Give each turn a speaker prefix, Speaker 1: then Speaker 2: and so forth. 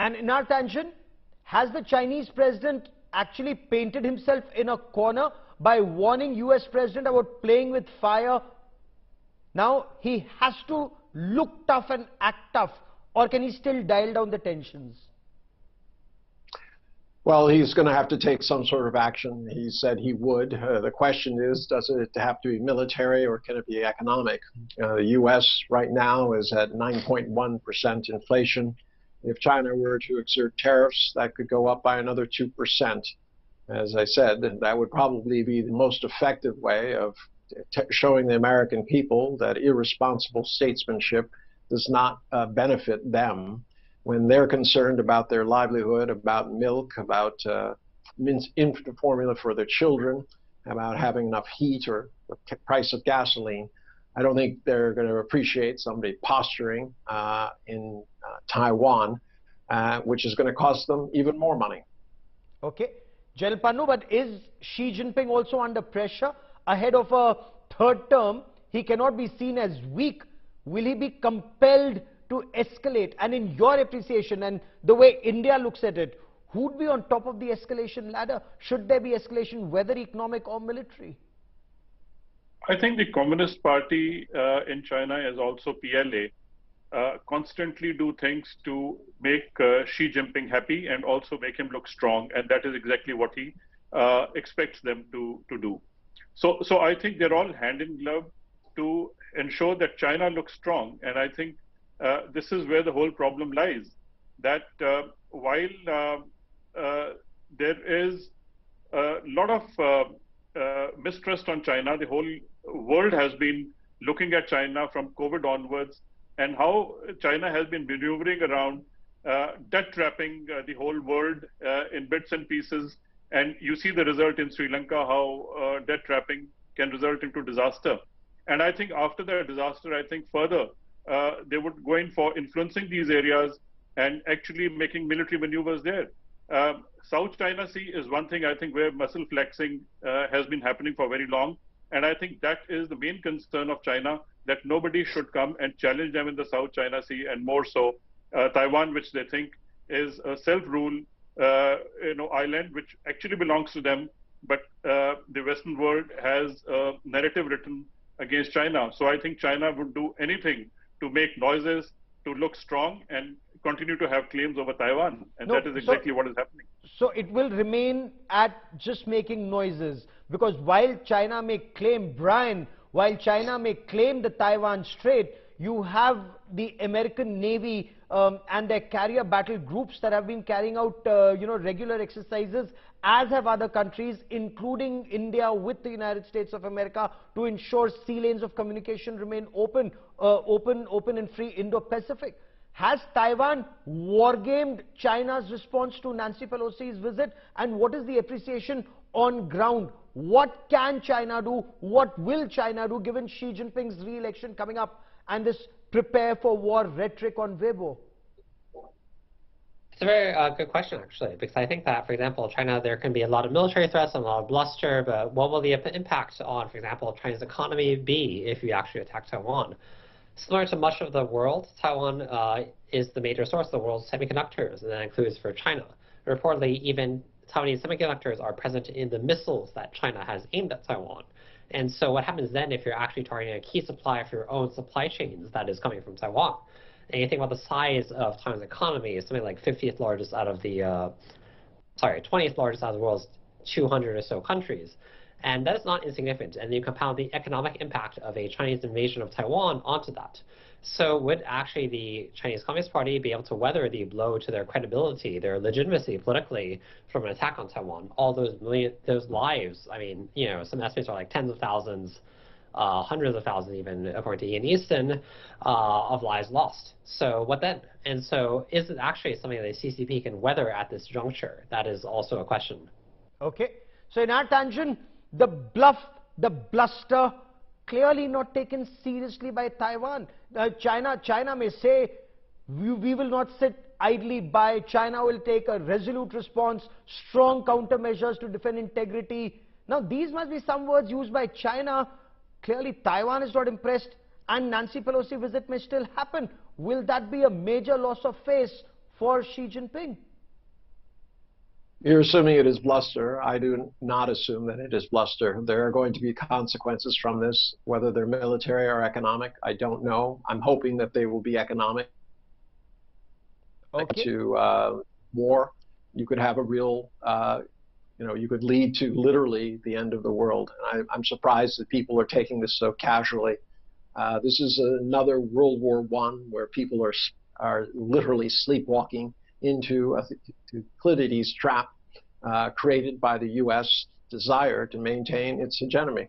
Speaker 1: And in our tangent, has the Chinese president actually painted himself in a corner by warning US president about playing with fire? Now he has to look tough and act tough, or can he still dial down the tensions?
Speaker 2: Well, he's going to have to take some sort of action. He said he would. The question is, does it have to be military or can it be economic? The U.S. right now is at 9.1% inflation. If China were to exert tariffs, that could go up by another 2%. As I said, that would probably be the most effective way of showing the American people that irresponsible statesmanship does not benefit them when they're concerned about their livelihood, about milk, about infant formula for their children, about having enough heat or the price of gasoline. I don't think they're going to appreciate somebody posturing in Taiwan, which is going to cost them even more money.
Speaker 1: Okay. General Pannu, but is Xi Jinping also under pressure ahead of a third term? He cannot be seen as weak. Will he be compelled to escalate? And in your appreciation and the way India looks at it, who would be on top of the escalation ladder? Should there be escalation, whether economic or military?
Speaker 3: I think the Communist Party in China, as also PLA, constantly do things to make Xi Jinping happy and also make him look strong, and that is exactly what he expects them to do. So I think they're all hand in glove to ensure that China looks strong, and I think this is where the whole problem lies. That while there is a lot of mistrust on China, the whole world has been looking at China from COVID onwards, and how China has been maneuvering around debt trapping the whole world in bits and pieces. And you see the result in Sri Lanka, how debt trapping can result into disaster. And I think after the disaster, I think further they would go in for influencing these areas and actually making military maneuvers there. South China Sea is one thing, I think, where muscle flexing has been happening for very long. And I think that is the main concern of China, that nobody should come and challenge them in the South China Sea, and more so Taiwan, which they think is a self-rule island, which actually belongs to them. But the Western world has a narrative written against China. So I think China would do anything to make noises, to look strong, and continue to have claims over Taiwan. And that is exactly what is happening.
Speaker 1: So it will remain at just making noises, because while China may claim, while China may claim the Taiwan Strait, you have the American Navy and their carrier battle groups that have been carrying out regular exercises, as have other countries, including India, with the United States of America, to ensure sea lanes of communication remain open and free Indo-Pacific. Has Taiwan wargamed China's response to Nancy Pelosi's visit? And what is the appreciation on ground? What can China do? What will China do, given Xi Jinping's re-election coming up and this prepare for war rhetoric on Weibo?
Speaker 4: It's a very good question, actually, because I think that, for example, China, there can be a lot of military threats and a lot of bluster, but what will the impact on, for example, China's economy be if you actually attack Taiwan? Similar to much of the world, Taiwan is the major source of the world's semiconductors, and that includes for China. Reportedly, even Taiwanese semiconductors are present in the missiles that China has aimed at Taiwan. And so what happens then if you're actually targeting a key supplier for your own supply chains that is coming from Taiwan? And you think about the size of Taiwan's economy, it's something like 50th largest out of the, 20th largest out of the world's 200 or so countries. And that is not insignificant. And you compound the economic impact of a Chinese invasion of Taiwan onto that. So would actually the Chinese Communist Party be able to weather the blow to their credibility, their legitimacy politically from an attack on Taiwan? All those lives, I mean, some estimates are like tens of thousands, hundreds of thousands even, according to Ian Easton, of lives lost. So what then? And so is it actually something that the CCP can weather at this juncture? That is also a question.
Speaker 1: Okay. So in our tangent, the bluff, the bluster, clearly not taken seriously by Taiwan. China may say, we will not sit idly by. China will take a resolute response, strong countermeasures to defend integrity. Now, these must be some words used by China. Clearly, Taiwan is not impressed, and Nancy Pelosi visit may still happen. Will that be a major loss of face for Xi Jinping?
Speaker 2: You're assuming it is bluster. I do not assume that it is bluster. There are going to be consequences from this, whether they're military or economic. I don't know. I'm hoping that they will be economic.
Speaker 1: Okay.
Speaker 2: To war, you could have a real, you could lead to literally the end of the world. And I'm surprised that people are taking this so casually. This is another World War I where people are literally sleepwalking into Thucydides' trap created by the U.S. desire to maintain its hegemony.